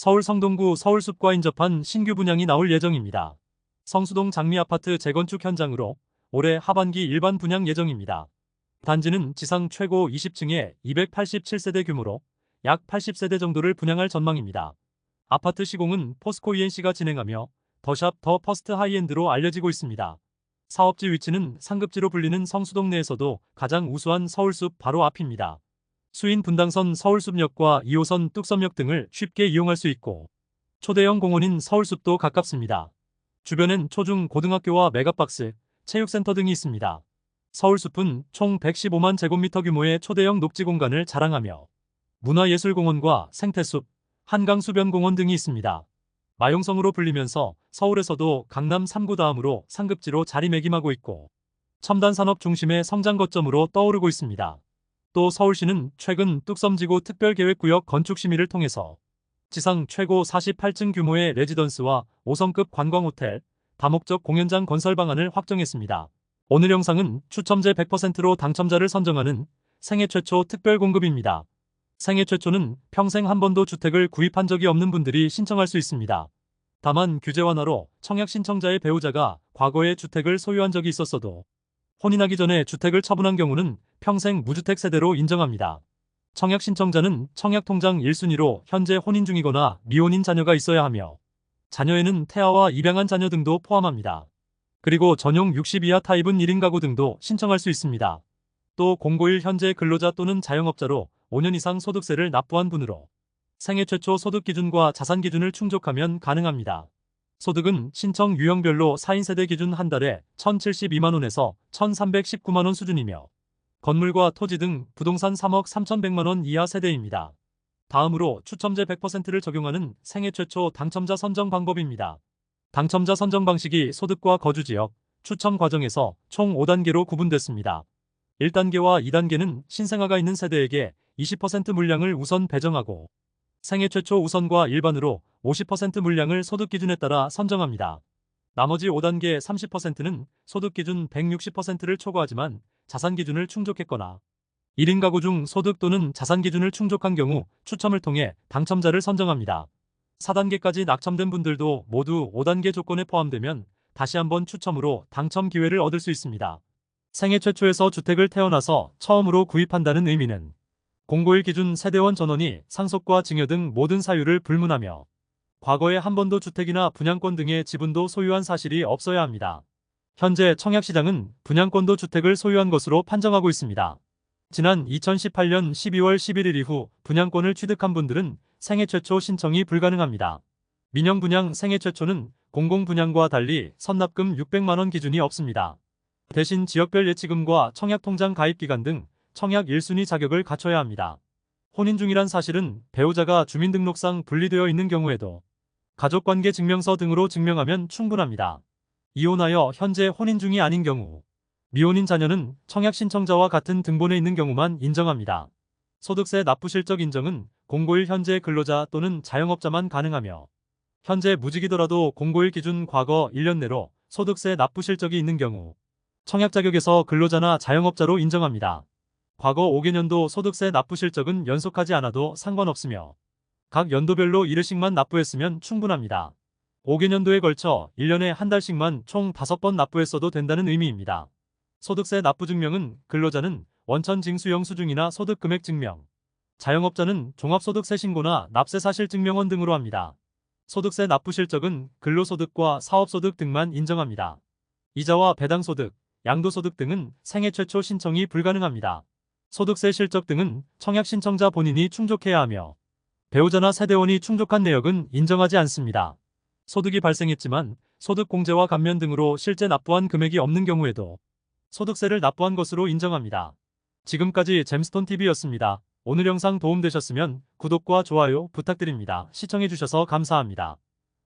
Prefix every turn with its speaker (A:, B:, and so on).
A: 서울 성동구 서울숲과 인접한 신규 분양이 나올 예정입니다. 성수동 장미아파트 재건축 현장으로 올해 하반기 일반 분양 예정입니다. 단지는 지상 최고 20층에 287세대 규모로 약 80세대 정도를 분양할 전망입니다. 아파트 시공은 포스코 ENC가 진행하며 더샵 더 퍼스트 하이엔드로 알려지고 있습니다. 사업지 위치는 상급지로 불리는 성수동 내에서도 가장 우수한 서울숲 바로 앞입니다. 수인 분당선 서울숲역과 2호선 뚝섬역 등을 쉽게 이용할 수 있고 초대형 공원인 서울숲도 가깝습니다. 주변엔 초중 고등학교와 메가박스, 체육센터 등이 있습니다. 서울숲은 총 115만 제곱미터 규모의 초대형 녹지 공간을 자랑하며 문화예술공원과 생태숲, 한강수변공원 등이 있습니다. 마용성으로 불리면서 서울에서도 강남 3구 다음으로 상급지로 자리매김하고 있고 첨단 산업 중심의 성장 거점으로 떠오르고 있습니다. 또 서울시는 최근 뚝섬지구 특별계획구역 건축 심의를 통해서 지상 최고 48층 규모의 레지던스와 5성급 관광호텔, 다목적 공연장 건설 방안을 확정했습니다. 오늘 영상은 추첨제 100%로 당첨자를 선정하는 생애 최초 특별 공급입니다. 생애 최초는 평생 한 번도 주택을 구입한 적이 없는 분들이 신청할 수 있습니다. 다만 규제 완화로 청약 신청자의 배우자가 과거에 주택을 소유한 적이 있었어도 혼인하기 전에 주택을 처분한 경우는 평생 무주택 세대로 인정합니다. 청약 신청자는 청약통장 1순위로 현재 혼인 중이거나 미혼인 자녀가 있어야 하며 자녀에는 태아와 입양한 자녀 등도 포함합니다. 그리고 전용 60 이하 타입은 1인 가구 등도 신청할 수 있습니다. 또 091 현재 근로자 또는 자영업자로 5년 이상 소득세를 납부한 분으로 생애 최초 소득 기준과 자산 기준을 충족하면 가능합니다. 소득은 신청 유형별로 4인 세대 기준 한 달에 1,072만원에서 1,319만원 수준이며 건물과 토지 등 부동산 3억 3,100만원 이하 세대입니다. 다음으로 추첨제 100%를 적용하는 생애 최초 당첨자 선정 방법입니다. 당첨자 선정 방식이 소득과 거주지역, 추첨 과정에서 총 5단계로 구분됐습니다. 1단계와 2단계는 신생아가 있는 세대에게 20% 물량을 우선 배정하고 생애 최초 우선과 일반으로 50% 물량을 소득 기준에 따라 선정합니다. 나머지 5단계 30%는 소득 기준 160%를 초과하지만 자산 기준을 충족했거나 1인 가구 중 소득 또는 자산 기준을 충족한 경우 추첨을 통해 당첨자를 선정합니다. 4단계까지 낙첨된 분들도 모두 5단계 조건에 포함되면 다시 한번 추첨으로 당첨 기회를 얻을 수 있습니다. 생애 최초에서 주택을 태어나서 처음으로 구입한다는 의미는 091 기준 세대원 전원이 상속과 증여 등 모든 사유를 불문하며 과거에 한 번도 주택이나 분양권 등의 지분도 소유한 사실이 없어야 합니다. 현재 청약시장은 분양권도 주택을 소유한 것으로 판정하고 있습니다. 지난 2018년 12월 11일 이후 분양권을 취득한 분들은 생애 최초 신청이 불가능합니다. 민영분양 생애 최초는 공공분양과 달리 선납금 600만원 기준이 없습니다. 대신 지역별 예치금과 청약통장 가입기간 등 청약 1순위 자격을 갖춰야 합니다. 혼인 중이란 사실은 배우자가 주민등록상 분리되어 있는 경우에도 가족관계 증명서 등으로 증명하면 충분합니다. 이혼하여 현재 혼인 중이 아닌 경우, 미혼인 자녀는 청약 신청자와 같은 등본에 있는 경우만 인정합니다. 소득세 납부 실적 인정은 091 현재 근로자 또는 자영업자만 가능하며 현재 무직이더라도 091 기준 과거 1년 내로 소득세 납부 실적이 있는 경우 청약 자격에서 근로자나 자영업자로 인정합니다. 과거 5개년도 소득세 납부 실적은 연속하지 않아도 상관없으며 각 연도별로 1회씩만 납부했으면 충분합니다. 5개년도에 걸쳐 1년에 한 달씩만 총 5번 납부했어도 된다는 의미입니다. 소득세 납부 증명은 근로자는 원천 징수 영수증이나 소득금액 증명, 자영업자는 종합소득세 신고나 납세 사실 증명원 등으로 합니다. 소득세 납부 실적은 근로소득과 사업소득 등만 인정합니다. 이자와 배당소득, 양도소득 등은 생애 최초 신청이 불가능합니다. 소득세 실적 등은 청약 신청자 본인이 충족해야 하며 배우자나 세대원이 충족한 내역은 인정하지 않습니다. 소득이 발생했지만 소득공제와 감면 등으로 실제 납부한 금액이 없는 경우에도 소득세를 납부한 것으로 인정합니다. 지금까지 잼스톤TV였습니다. 오늘 영상 도움되셨으면 구독과 좋아요 부탁드립니다. 시청해주셔서 감사합니다.